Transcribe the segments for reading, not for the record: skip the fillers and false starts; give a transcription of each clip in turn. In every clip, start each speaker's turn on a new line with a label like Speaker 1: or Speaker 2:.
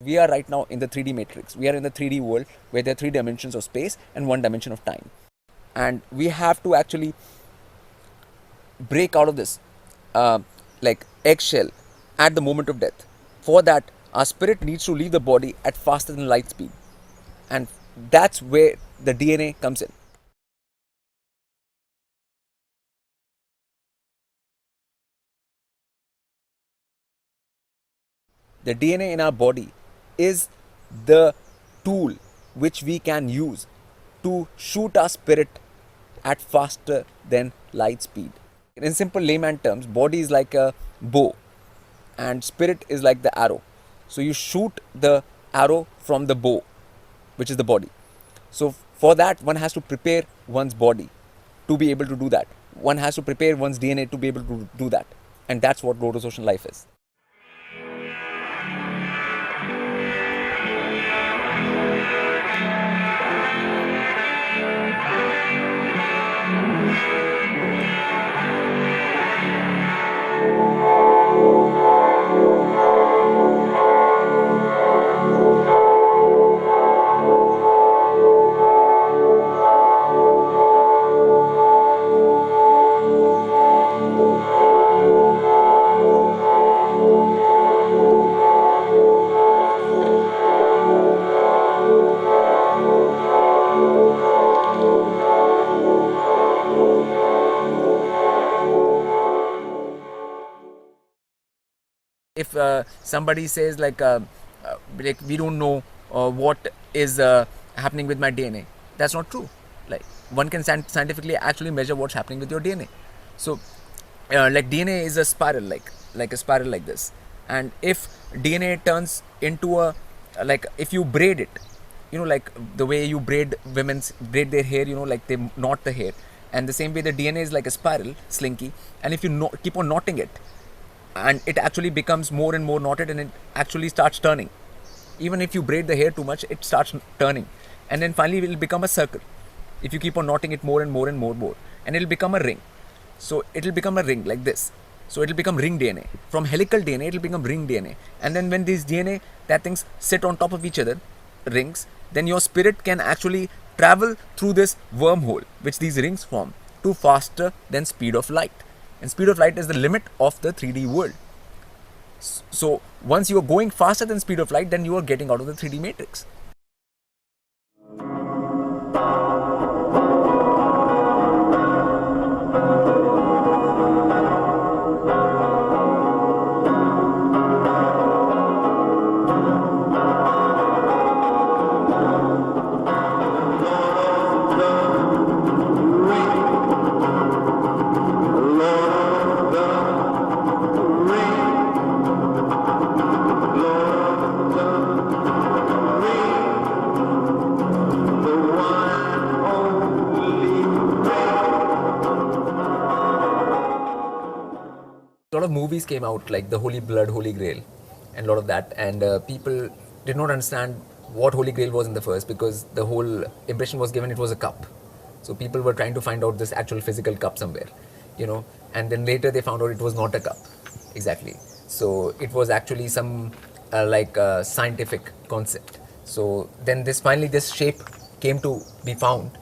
Speaker 1: We are right now in the 3D matrix. We are in the 3D world where there are 3 dimensions of space and 1 dimension of time. And we have to actually break out of this like eggshell at the moment of death. For that, our spirit needs to leave the body at faster than light speed. And that's where the DNA comes in. The DNA in our body is the tool which we can use to shoot our spirit at faster than light speed. In simple layman terms, body is like a bow and spirit is like the arrow. So you shoot the arrow from the bow, which is the body. So for that, one has to prepare one's body to be able to do that. One has to prepare one's DNA to be able to do that. And that's what Lotus Ocean life is. If somebody says like we don't know what is happening with my DNA, that's not true. Like one can scientifically actually measure what's happening with your DNA. So like DNA is a spiral, like a spiral like this. And if DNA turns into a like if you braid it, you know, like the way you braid their hair, you know, like they knot the hair. And the same way the DNA is like a spiral, slinky. And if you keep on knotting it, and it actually becomes more and more knotted and it actually starts turning. Even if you braid the hair too much, it starts turning. And then finally it will become a circle. If you keep on knotting it more and more and more. And it will become a ring. So it will become a ring like this. So it will become ring DNA. From helical DNA, it will become ring DNA. And then when these DNA, that things sit on top of each other, rings, then your spirit can actually travel through this wormhole, which these rings form, to faster than speed of light. And speed of light is the limit of the 3D world. So once you are going faster than speed of light, then you are getting out of the 3D matrix. A lot of movies came out like the Holy Blood, Holy Grail and a lot of that, and people did not understand what Holy Grail was in the first, because the whole impression was given it was a cup. So people were trying to find out this actual physical cup somewhere, you know, and then later they found out it was not a cup exactly. So it was actually some scientific concept. So then finally this shape came to be found,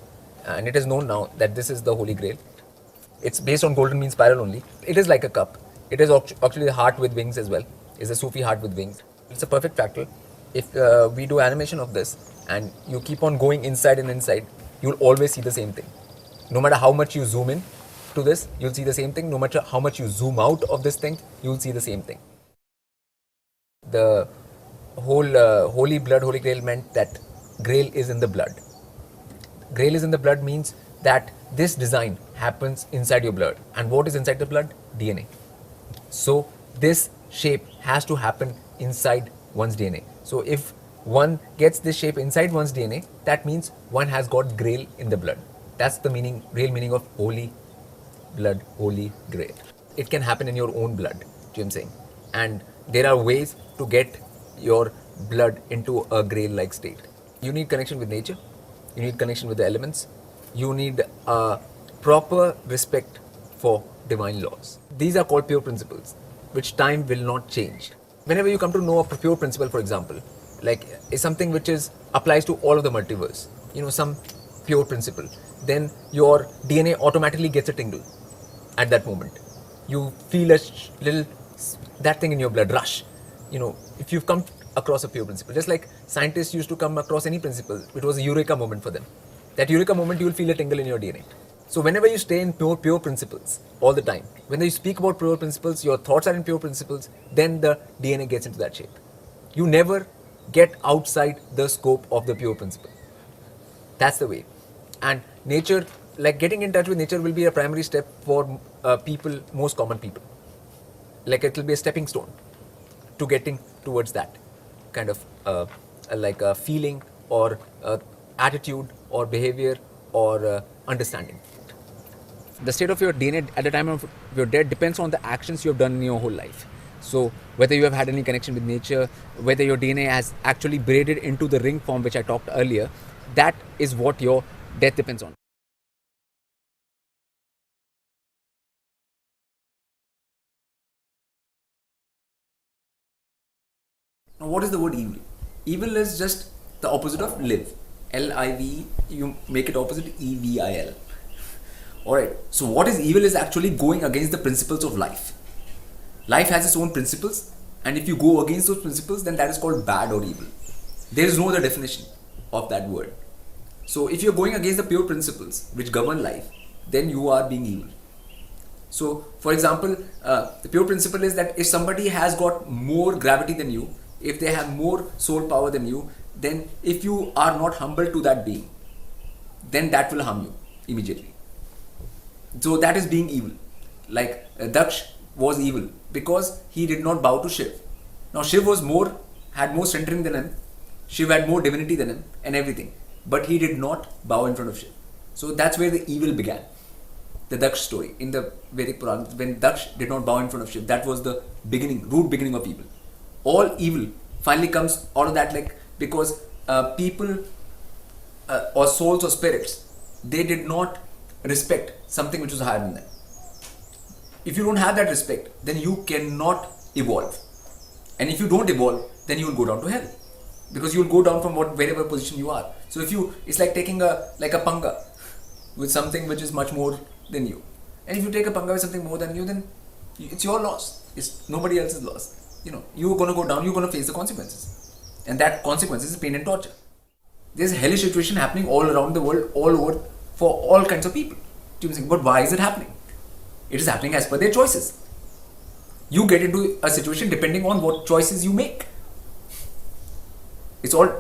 Speaker 1: and it is known now that this is the Holy Grail. It's based on golden mean spiral only. It is like a cup. It is actually the heart with wings as well. is a Sufi heart with wings. It's a perfect fractal. If we do animation of this and you keep on going inside and inside, you'll always see the same thing. No matter how much you zoom in to this, you'll see the same thing. No matter how much you zoom out of this thing, you'll see the same thing. The whole holy blood, holy grail meant that grail is in the blood. Grail is in the blood means that this design happens inside your blood. And what is inside the blood? DNA. So this shape has to happen inside one's DNA. So if one gets this shape inside one's DNA, that means one has got grail in the blood. That's the meaning, real meaning of holy blood, holy grail. It can happen in your own blood, do you know what I'm saying? And there are ways to get your blood into a grail-like state. You need connection with nature. You need connection with the elements. You need a proper respect for divine laws. These are called pure principles, which time will not change. Whenever you come to know a pure principle, for example, like is something which applies to all of the multiverse, some pure principle, then your DNA automatically gets a tingle at that moment. You feel a little, that thing in your blood rush, if you've come across a pure principle. Just like scientists used to come across any principle, it was a eureka moment for them. That eureka moment, you will feel a tingle in your DNA. So whenever you stay in pure principles all the time, when you speak about pure principles, your thoughts are in pure principles, then the DNA gets into that shape. You never get outside the scope of the pure principle. That's the way. And nature, like getting in touch with nature will be a primary step for people, most common people. Like it will be a stepping stone to getting towards that kind of like a feeling or attitude or behavior or understanding. The state of your DNA at the time of your death depends on the actions you have done in your whole life. So whether you have had any connection with nature, whether your DNA has actually braided into the ring form which I talked earlier, that is what your death depends on. Now what is the word evil? Evil is just the opposite of live. L-I-V-E, you make it opposite E-V-I-L. Alright, so what is evil is actually going against the principles of life. Life has its own principles, and if you go against those principles, then that is called bad or evil. There is no other definition of that word. So if you're going against the pure principles which govern life, then you are being evil. So for example, the pure principle is that if somebody has got more gravity than you, if they have more soul power than you, then if you are not humble to that being, then that will harm you immediately. So that is being evil. Like Daksh was evil because he did not bow to Shiv. Now Shiv had more centering than him, Shiv had more divinity than him and everything, but he did not bow in front of Shiv. So that's where the evil began. The Daksh story in the Vedic Purana, when Daksh did not bow in front of Shiv, that was the root beginning of evil. All evil finally comes out of that, like because people or souls or spirits, they did not respect something which was higher than them. If you don't have that respect, then you cannot evolve. And if you don't evolve, then you will go down to hell. Because you will go down from wherever position you are. So it's like taking a panga with something which is much more than you. And if you take a panga with something more than you, then it's your loss. It's nobody else's loss. You're going to go down, you're going to face the consequences. And that consequence is pain and torture. There's a hellish situation happening all around the world, all over, for all kinds of people. But why is it happening? It is happening as per their choices. You get into a situation depending on what choices you make.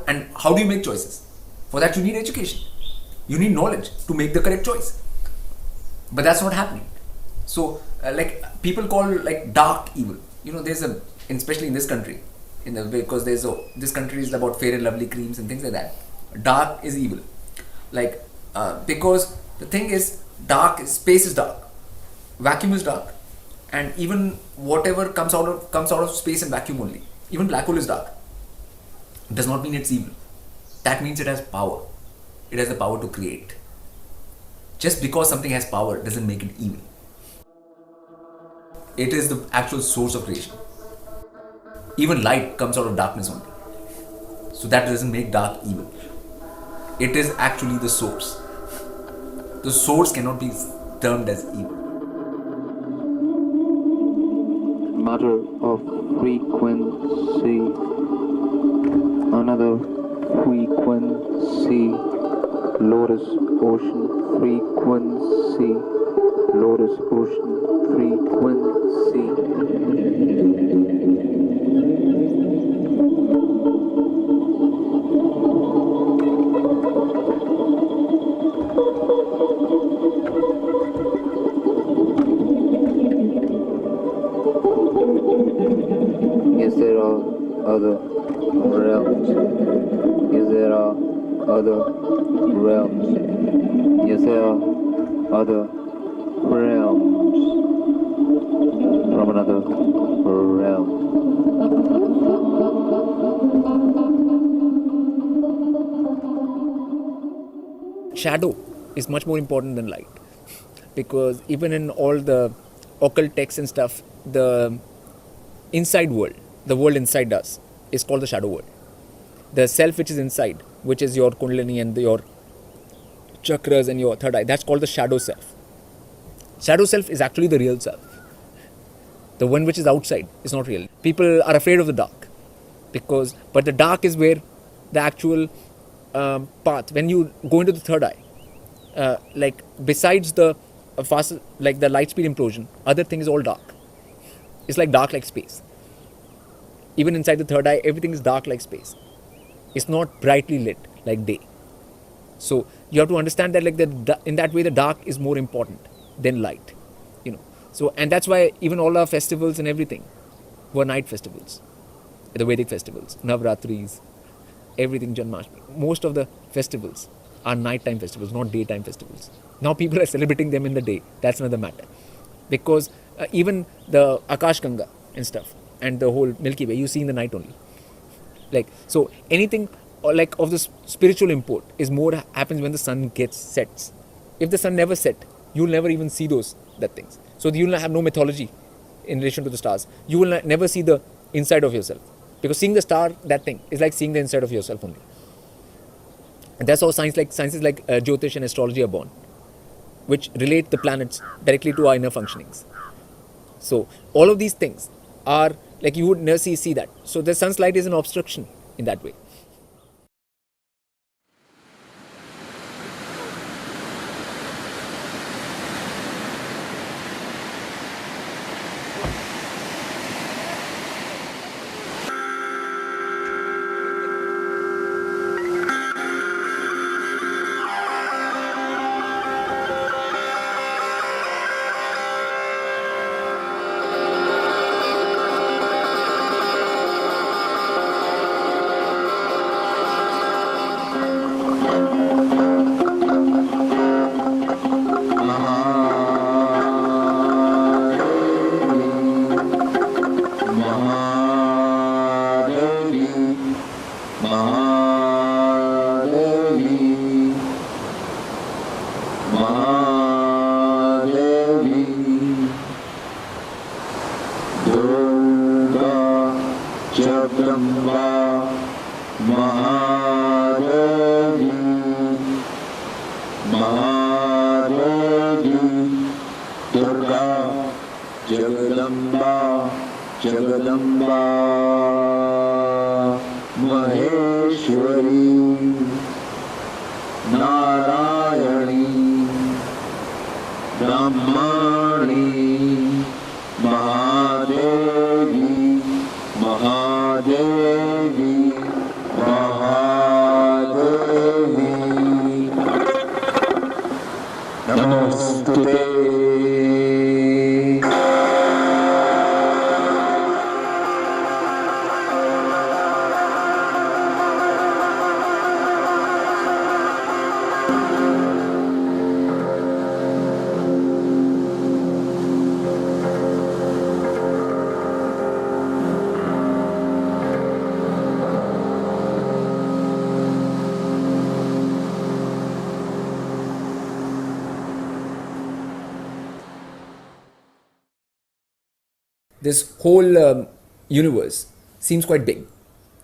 Speaker 1: And how do you make choices? For that you need education. You need knowledge to make the correct choice. But that's not happening. So like people call like dark evil. There's especially in this country, because this country is about fair and lovely creams and things like that. Dark is evil. Like because the thing is, space is dark, vacuum is dark, and even whatever comes out of space and vacuum only, even black hole is dark. Does not mean it's evil. That means it has power. It has the power to create. Just because something has power doesn't make it evil. It is the actual source of creation. Even light comes out of darkness only. So that doesn't make dark evil. It is actually the source. The source cannot be termed as evil.
Speaker 2: matter of frequency, another frequency, lotus ocean frequency, lotus ocean frequency. Yes, there are other realms. Yes, there are other realms. Yes, there are other realms from another realm.
Speaker 1: Shadow is much more important than light, because even in all the occult texts and stuff, the inside world, the world inside us, is called the shadow world. The self which is inside, which is your kundalini and your chakras and your third eye, that's called the shadow self. Shadow self is actually the real self. The one which is outside is not real. People are afraid of the dark, but the dark is where the actual path. When you go into the third eye, like besides the fast, like the light speed implosion, other thing is all dark. It's like dark like space. Even inside the third eye, everything is dark like space. It's not brightly lit like day. So you have to understand that, like in that way, the dark is more important than light. So, and that's why even all our festivals and everything were night festivals. The Vedic festivals, Navratris, everything, Janmashtami. Most of the festivals are nighttime festivals, not daytime festivals. Now people are celebrating them in the day. That's another matter. Because even the Akash Ganga and stuff, and the whole Milky Way, you see in the night only. Like, so anything like of this spiritual import is more happens when the sun sets. If the sun never set, you'll never even see that things. So you'll have no mythology in relation to the stars. You will never see the inside of yourself, because seeing the star, that thing, is like seeing the inside of yourself only. And that's how sciences like Jyotish and astrology are born, which relate the planets directly to our inner functionings. So all of these things are like you would never see that. So the sun's light is an obstruction in that way. This whole universe seems quite big,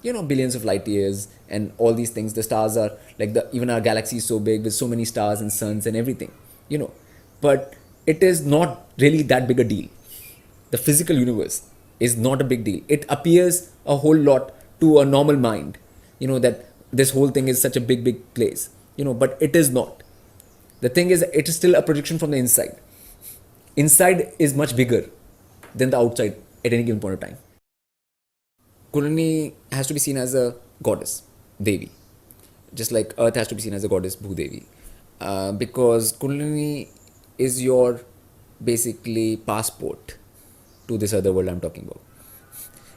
Speaker 1: billions of light years and all these things. The stars are like even our galaxy is so big with so many stars and suns and everything, but it is not really that big a deal. The physical universe is not a big deal. It appears a whole lot to a normal mind, that this whole thing is such a big place, but it is not. The thing is, it is still a projection from the inside. Inside is much bigger than the outside at any given point of time. Kundalini has to be seen as a goddess, Devi, just like Earth has to be seen as a goddess, Bhudevi, because Kundalini is your basically passport to this other world I'm talking about.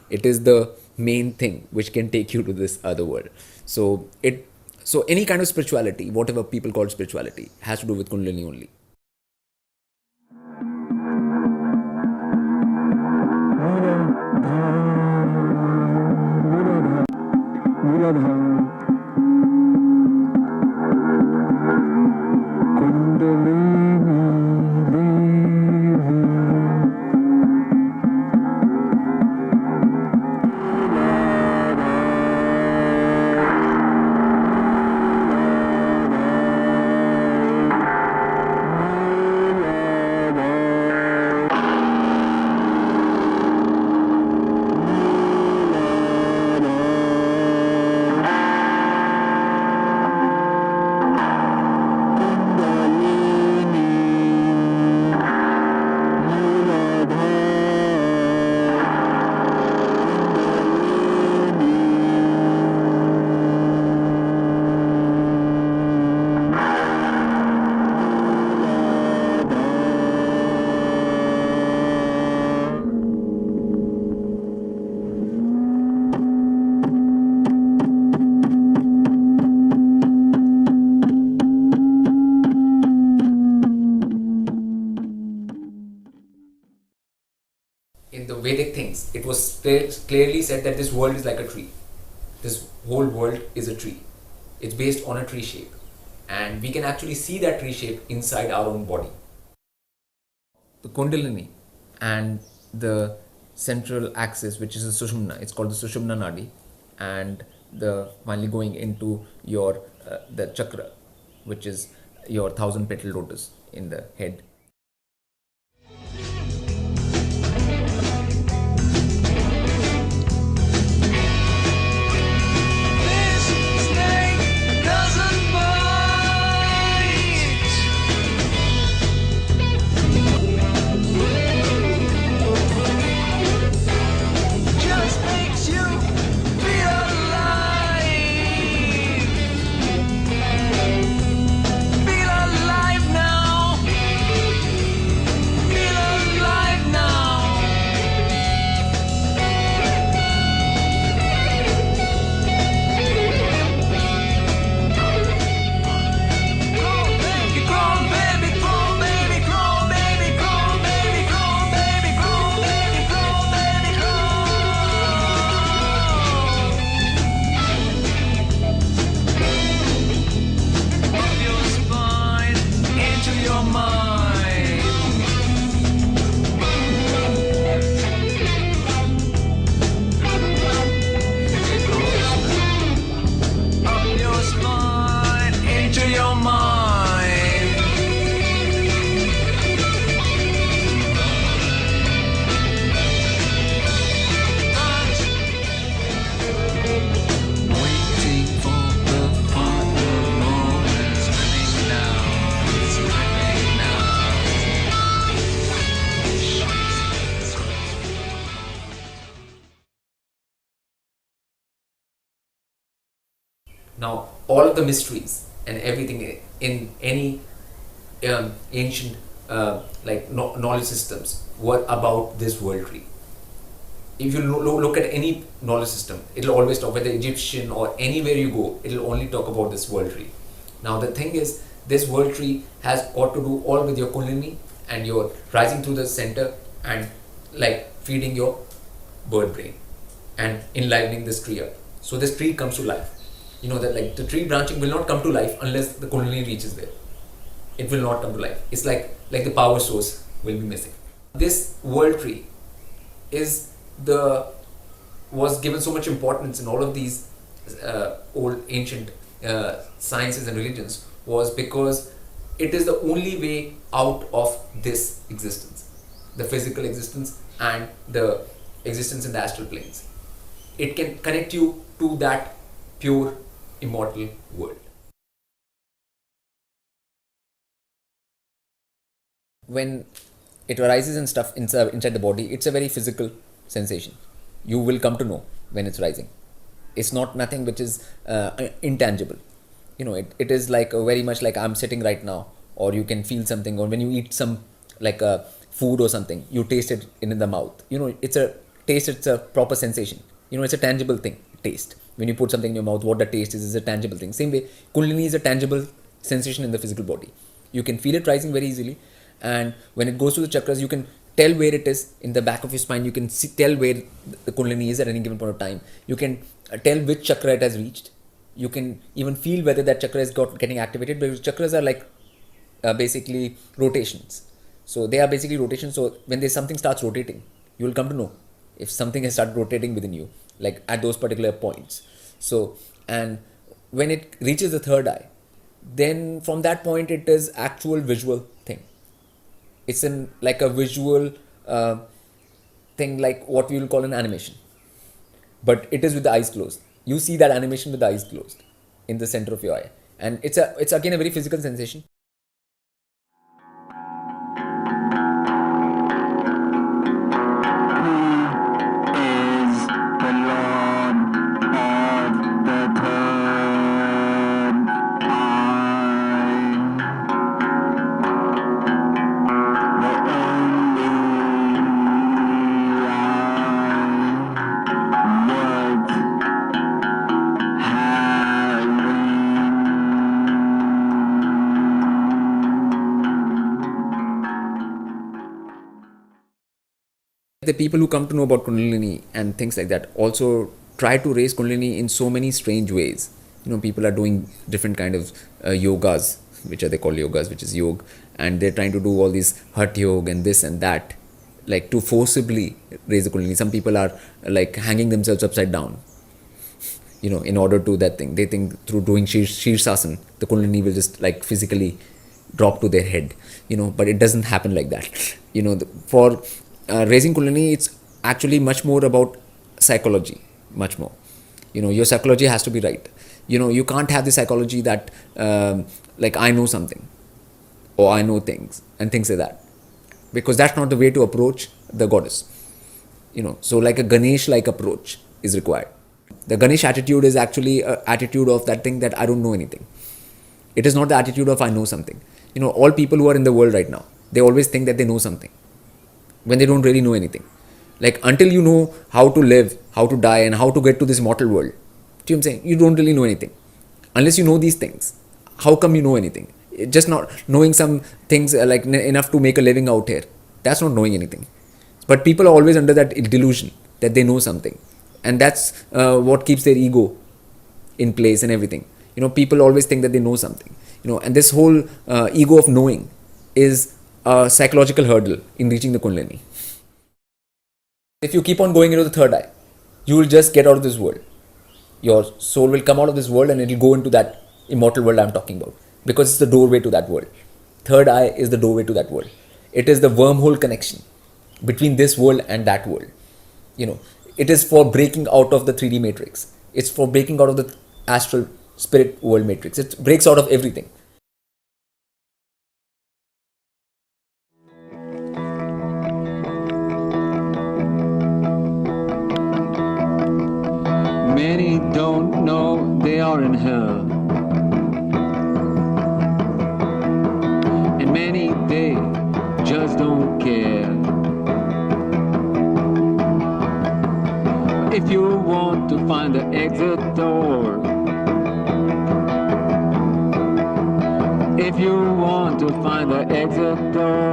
Speaker 1: It is the main thing which can take you to this other world. So any kind of spirituality, whatever people call spirituality, has to do with Kundalini only. In the Vedic things, it was clearly said that this world is like a tree. This whole world is a tree. It's based on a tree shape. And we can actually see that tree shape inside our own body. The Kundalini and the central axis, which is the Sushumna, it's called the Sushumna Nadi, and finally going into your the chakra, which is your 1,000 petal lotus in the head. Now, all of the mysteries and everything in any ancient knowledge systems were about this world tree. If you look at any knowledge system, it'll always talk, whether Egyptian or anywhere you go, it'll only talk about this world tree. Now, the thing is, this world tree has got to do all with your Kundalini and your rising through the center and like feeding your bird brain and enlivening this tree up. So this tree comes to life. You know that like the tree branching will not come to life unless the Kundalini reaches there. It will not come to life. It's like the power source will be missing. This world tree was given so much importance in all of these old ancient sciences and religions, was because it is the only way out of this existence, the physical existence and the existence in the astral planes. It can connect you to that pure, immortal world. When it arises and stuff inside the body, it's a very physical sensation. You will come to know when it's rising. It's not nothing which is intangible. It is like very much like I'm sitting right now, or you can feel something, or when you eat some like a food or something, you taste it in the mouth. It's a taste, it's a proper sensation. It's a tangible thing, taste. When you put something in your mouth, what the taste is a tangible thing. Same way, kundalini is a tangible sensation in the physical body. You can feel it rising very easily, and when it goes to the chakras, you can tell where it is in the back of your spine. You can tell where the kundalini is at any given point of time. You can tell which chakra it has reached. You can even feel whether that chakra is getting activated, because chakras are like basically rotations. So they are basically rotations. So when there's something starts rotating, you will come to know if something has started rotating within you, like at those particular points. So, and when it reaches the third eye, then from that point it is actual visual thing. It's like a visual thing, like what we will call an animation, but it is with the eyes closed. You see that animation with the eyes closed in the center of your eye, and it's again a very physical sensation. The people who come to know about kundalini and things like that also try to raise kundalini in so many strange ways. People are doing different kind of yogas, which they call yogas, which is yoga, and they're trying to do all these hatha yoga and this and that, like to forcibly raise the kundalini. Some people are like hanging themselves upside down, in order to that thing. They think through doing Shirsasana, the kundalini will just like physically drop to their head, but it doesn't happen like that. For raising kundalini, it's actually much more about psychology, much more. Your psychology has to be right. You can't have the psychology that like I know something, or I know things and things like that, because that's not the way to approach the goddess. So like a Ganesh-like approach is required. The Ganesh attitude is actually an attitude of that thing that I don't know anything. It is not the attitude of I know something. All people who are in the world right now, they always think that they know something, when they don't really know anything. Like until you know how to live, how to die, and how to get to this mortal world, do you know what I'm saying? You don't really know anything. Unless you know these things, how come you know anything? Just not knowing some things like enough to make a living out here, that's not knowing anything. But people are always under that delusion that they know something, and that's what keeps their ego in place and everything. People always think that they know something, and this whole ego of knowing is a psychological hurdle in reaching the kundalini. If you keep on going into the third eye, you will just get out of this world. Your soul will come out of this world and it will go into that immortal world I'm talking about, because it's the doorway to that world. Third eye is the doorway to that world. It is the wormhole connection between this world and that world. It is for breaking out of the 3D matrix. It's for breaking out of the astral spirit world matrix. It breaks out of everything.
Speaker 2: Many don't know they are in hell, and many they just don't care. If you want to find the exit door, if you want to find the exit door,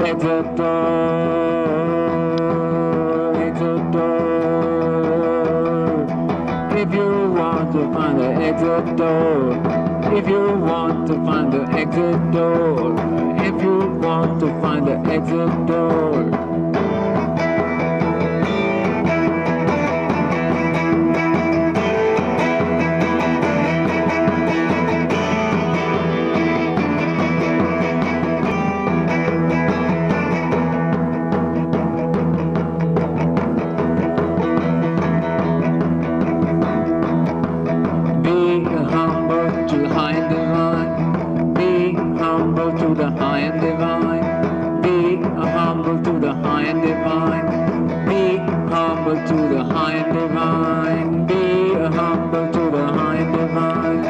Speaker 2: exit door. If you want to find the exit door, if you want to find the exit door, if you want to find the exit door. high and divine. Be humble to the high and divine. Be humble to the high and divine.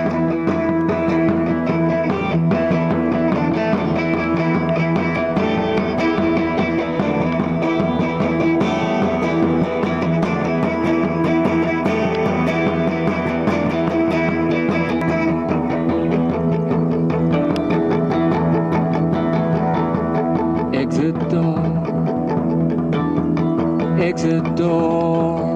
Speaker 2: Exit door, exit door.